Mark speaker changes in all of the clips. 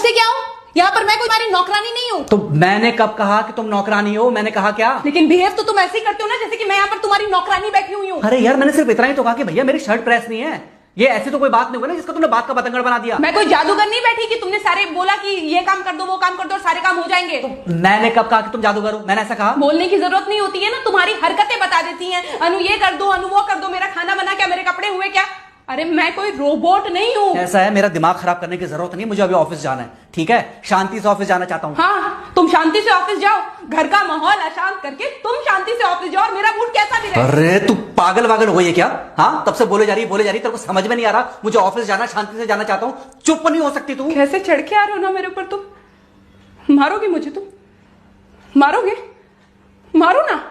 Speaker 1: तुमसे क्या हो? यहाँ पर मैं कोई तुम्हारी नौकरानी नहीं हूँ।
Speaker 2: तो मैंने कब कहा कि तुम नौकरानी हो? मैंने कहा क्या?
Speaker 1: लेकिन बिहेव तो तुम ऐसे ही करते हो ना जैसे कि मैं यहाँ पर तुम्हारी नौकरानी बैठी हुई हूँ।
Speaker 2: अरे यार, मैंने सिर्फ इतना ही तो कहा कि भैया मेरी शर्ट प्रेस नहीं है। ये ऐसी तो कोई बात नहीं होगी ना जिसका तुमने बात का बतंगड़ बना दिया।
Speaker 1: मैं कोई जादूगर नहीं बैठी कि तुमने सारे बोला कि ये काम कर दो वो काम कर दो और सारे काम हो जाएंगे।
Speaker 2: मैंने कब कहा कि तुम जादूगर हो? मैंने ऐसा कहा?
Speaker 1: बोलने की जरूरत नहीं होती है ना, तुम्हारी हरकतें बता देती हैं। अनु ये कर दो, अनु वो कर दो, मेरा खाना बना क्या, मेरे कपड़े हुए क्या। अरे मैं कोई रोबोट नहीं हूँ।
Speaker 2: ऐसा है, मेरा दिमाग खराब करने की जरूरत नहीं, मुझे अभी ऑफिस जाना है। ठीक है, शांति से ऑफिस जाना चाहता हूँ।
Speaker 1: हाँ, तुम शांति से ऑफिस जाओ, घर का माहौल अशांत करके तुम शांति से ऑफिस जाओ और मेरा मूड कैसा भी रहे।
Speaker 2: अरे तू पागल वागल हो गई है क्या? हाँ, तब से बोले जा रही तेरे को समझ में नहीं आ रहा? मुझे ऑफिस जाना, शांति से जाना चाहता हूँ। चुप नहीं हो सकती तू?
Speaker 1: कैसे चढ़ के आ रहे हो ना मेरे ऊपर तुम। मारोगे मुझे? तुम मारोगे? मारो ना,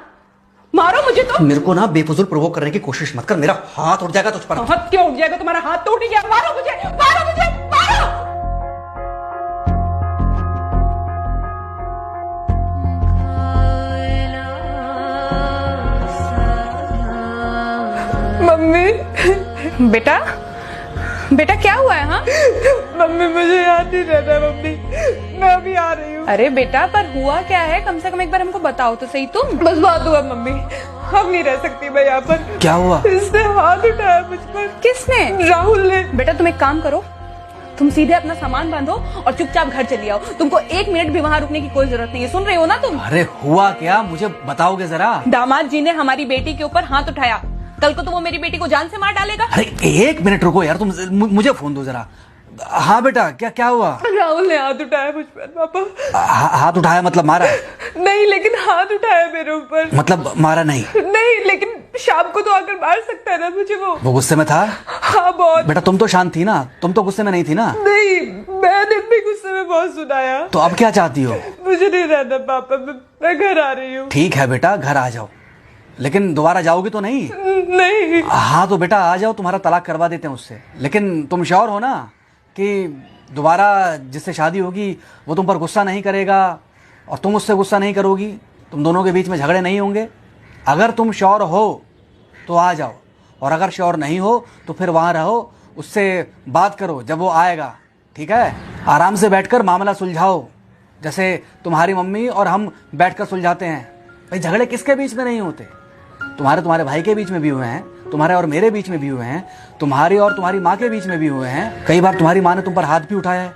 Speaker 1: मारो मुझे। तो
Speaker 2: मेरे को ना बेफजूल प्रोवोक करने की कोशिश मत कर, मेरा हाथ उठ जाएगा तुझ पर।
Speaker 1: हाथ क्यों उठ जाएगा? तुम्हारा हाथ तो उठ गया। मारो मुझे, मारो मुझे, मारो। मम्मी। बेटा, बेटा क्या हुआ है? हाँ
Speaker 3: मम्मी मुझे याद नहीं रहता मम्मी, मैं अभी आ रही हूँ।
Speaker 1: अरे बेटा, पर हुआ क्या है? कम से कम एक बार हमको बताओ तो सही। तुम
Speaker 3: बस बात हुआ मम्मी, हम नहीं रह सकती मैं यहाँ पर।
Speaker 2: क्या हुआ?
Speaker 3: इसने हाथ उठाया मुझ पर।
Speaker 1: किसने?
Speaker 3: राहुल ने।
Speaker 1: बेटा तुम एक काम करो, तुम सीधे अपना सामान बांधो और चुपचाप घर चली आओ। तुमको 1 मिनट भी वहाँ रुकने की कोई जरूरत नहीं है। सुन रहे हो ना तुम?
Speaker 2: अरे हुआ क्या, मुझे बताओगे जरा?
Speaker 1: दामाद जी ने हमारी बेटी के ऊपर हाथ उठाया। कल को तो वो मेरी बेटी को जान से मार डालेगा।
Speaker 2: अरे 1 मिनट रुको यार, तुम मुझे फोन दो जरा। हाँ बेटा, क्या क्या हुआ?
Speaker 3: राहुल ने हाथ उठाया मुझ पर पापा।
Speaker 2: हाथ उठाया मतलब मारा?
Speaker 3: नहीं, लेकिन हाथ उठाया मेरे ऊपर।
Speaker 2: मतलब मारा नहीं?
Speaker 3: नहीं, लेकिन शाम को तो आकर मार सकता है ना मुझे। वो
Speaker 2: गुस्से में था?
Speaker 3: हाँ बहुत।
Speaker 2: बेटा तुम तो शांत थी ना, तुम तो गुस्से में नहीं थी ना?
Speaker 3: नहीं, मैंने भी गुस्से में बहुत सुनाया।
Speaker 2: तो अब क्या चाहती हो?
Speaker 3: मुझे नहीं रहना पापा, मैं घर आ रही हूँ।
Speaker 2: ठीक है बेटा, घर आ जाओ, लेकिन दोबारा जाओगी तो नहीं?
Speaker 3: नहीं।
Speaker 2: हाँ तो बेटा आ जाओ, तुम्हारा तलाक करवा देते हैं उससे। लेकिन तुम श्योर हो ना कि दोबारा जिससे शादी होगी वो तुम पर गुस्सा नहीं करेगा और तुम उससे गुस्सा नहीं करोगी, तुम दोनों के बीच में झगड़े नहीं होंगे? अगर तुम श्योर हो तो आ जाओ, और अगर श्योर नहीं हो तो फिर वहाँ रहो, उससे बात करो जब वो आएगा। ठीक है, आराम से बैठकर मामला सुलझाओ, जैसे तुम्हारी मम्मी और हम बैठकर सुलझाते हैं। भाई झगड़े किसके बीच में नहीं होते? तुम्हारे भाई के बीच में भी हुए हैं, तुम्हारे और मेरे बीच में भी हुए हैं, तुम्हारी और तुम्हारी माँ के बीच में भी हुए हैं। कई बार तुम्हारी माँ ने तुम पर हाथ भी उठाया है,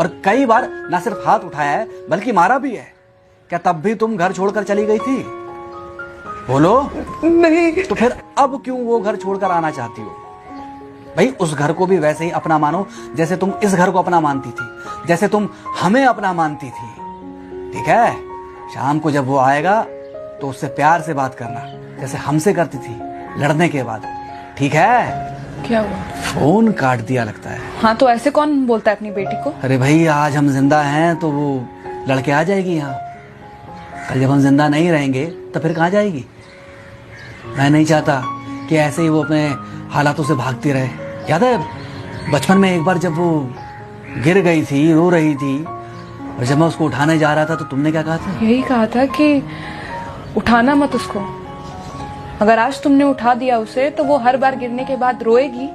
Speaker 2: और कई बार ना सिर्फ हाथ उठाया है बल्कि मारा भी है। क्या तब भी तुम घर छोड़कर चली गई थी? बोलो।
Speaker 3: नहीं।
Speaker 2: तो फिर अब क्यों वो घर छोड़कर आना चाहती हो? भाई उस घर को भी वैसे ही अपना मानो जैसे तुम इस घर को अपना मानती थी, जैसे तुम हमें अपना मानती थी। ठीक है, शाम को जब वो आएगा तो उससे प्यार से बात करना, जैसे हमसे करती थी लड़ने के बाद। ठीक है?
Speaker 1: क्या हुआ?
Speaker 2: फोन काट दिया लगता है।
Speaker 1: हाँ तो ऐसे कौन बोलता है अपनी बेटी को?
Speaker 2: अरे भाई आज हम जिंदा हैं तो वो लड़के आ जाएगी यहाँ, कल जब हम जिंदा नहीं रहेंगे तो फिर कहाँ जाएगी? मैं नहीं चाहता कि ऐसे ही वो अपने हालातों से भागती रहे। याद है बचपन में एक बार जब वो गिर गई थी, रो रही थी, और जब मैं उसको उठाने जा रहा था तो तुमने क्या कहा था?
Speaker 1: यही कहा था कि उठाना मत उसको। अगर आज तुमने उठा दिया उसे तो वो हर बार गिरने के बाद रोएगी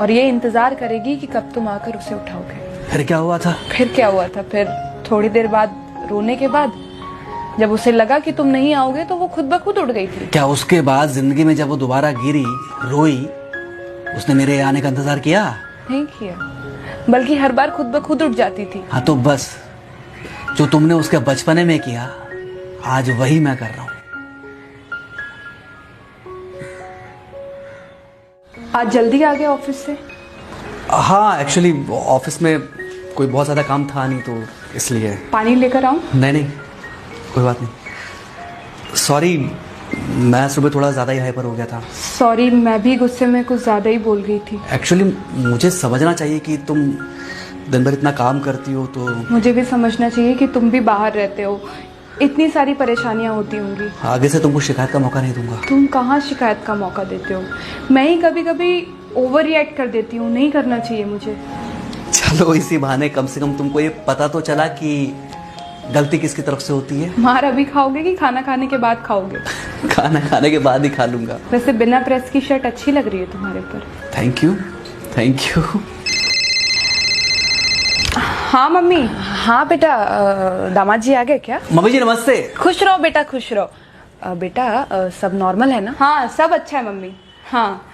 Speaker 1: और ये इंतजार करेगी कि कब तुम आकर उसे उठाओगे।
Speaker 2: फिर क्या हुआ था?
Speaker 1: फिर क्या हुआ था? फिर थोड़ी देर बाद रोने के बाद जब उसे लगा कि तुम नहीं आओगे तो वो खुद ब खुद उठ गई थी।
Speaker 2: क्या उसके बाद जिंदगी में जब वो दोबारा गिरी, रोई, उसने मेरे आने का इंतजार किया?
Speaker 1: नहीं किया, बल्कि हर बार खुद ब खुद उठ जाती थी।
Speaker 2: हाँ तो बस जो तुमने उसके बचपने में किया आज वही मैं कर रहा हूँ।
Speaker 1: आज जल्दी आ गया ऑफिस से?
Speaker 2: हाँ एक्चुअली ऑफिस में कोई बहुत ज़्यादा काम था नहीं तो इसलिए।
Speaker 1: पानी लेकर आऊं?
Speaker 2: नहीं कोई बात नहीं। सॉरी, मैं सुबह थोड़ा ज़्यादा ही हाइपर हो गया था।
Speaker 1: सॉरी, मैं भी गुस्से में कुछ ज़्यादा ही बोल गई थी।
Speaker 2: एक्चुअली मुझे समझना चाहिए कि तुम दिन भर इतना काम करती हो तो।
Speaker 1: मुझे भी समझना चाहिए कि तुम भी बाहर रहते हो, इतनी सारी परेशानियां होती होंगी।
Speaker 2: आगे से तुमको शिकायत का मौका नहीं दूंगा।
Speaker 1: तुम कहाँ शिकायत का मौका देते हो? मैं ही कभी कभी ओवर रिएक्ट कर देती हूँ, नहीं करना चाहिए मुझे।
Speaker 2: चलो इसी बहाने कम से कम तुमको ये पता तो चला कि गलती किसकी तरफ से होती है।
Speaker 1: मार अभी खाओगे कि खाना खाने के बाद खाओगे?
Speaker 2: खाना खाने के बाद ही खा लूंगा।
Speaker 1: वैसे बिना प्रेस की शर्ट अच्छी लग रही है तुम्हारे ऊपर।
Speaker 2: Thank you.
Speaker 1: हाँ मम्मी। हाँ बेटा, दामाद जी आ गए क्या?
Speaker 2: मम्मी जी नमस्ते।
Speaker 1: खुश रहो बेटा, खुश रहो। बेटा सब नॉर्मल है ना? हाँ सब अच्छा है मम्मी। हाँ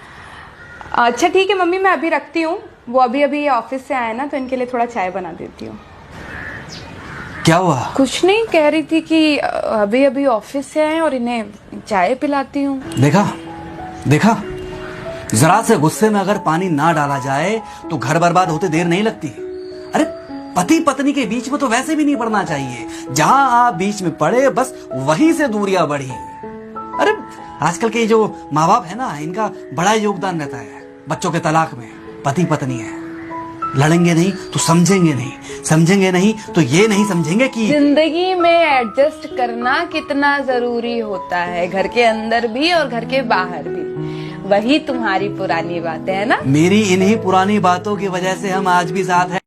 Speaker 1: अच्छा ठीक है मम्मी, मैं अभी रखती हूँ। वो अभी अभी ऑफिस से आए ना, तो इनके लिए थोड़ा चाय बना देती हूँ।
Speaker 2: क्या हुआ?
Speaker 1: कुछ नहीं, कह रही थी कि अभी अभी ऑफिस से आए और इन्हें चाय पिलाती हूँ।
Speaker 2: देखा देखा, जरा से गुस्से में अगर पानी ना डाला जाए तो घर बर्बाद होते देर नहीं लगती। अरे पति पत्नी के बीच में तो वैसे भी नहीं पड़ना चाहिए। जहां आप बीच में पड़े बस वहीं से दूरियां बढ़ी। अरे आजकल के जो माँ बाप है ना, इनका बड़ा योगदान रहता है बच्चों के तलाक में। पति पत्नी है, लड़ेंगे नहीं तो समझेंगे नहीं, समझेंगे नहीं तो ये नहीं समझेंगे कि
Speaker 1: जिंदगी में एडजस्ट करना कितना जरूरी होता है, घर के अंदर भी और घर के बाहर भी। वही तुम्हारी पुरानी बातें है ना।
Speaker 2: मेरी इन्हीं पुरानी बातों की वजह से हम आज भी साथ हैं।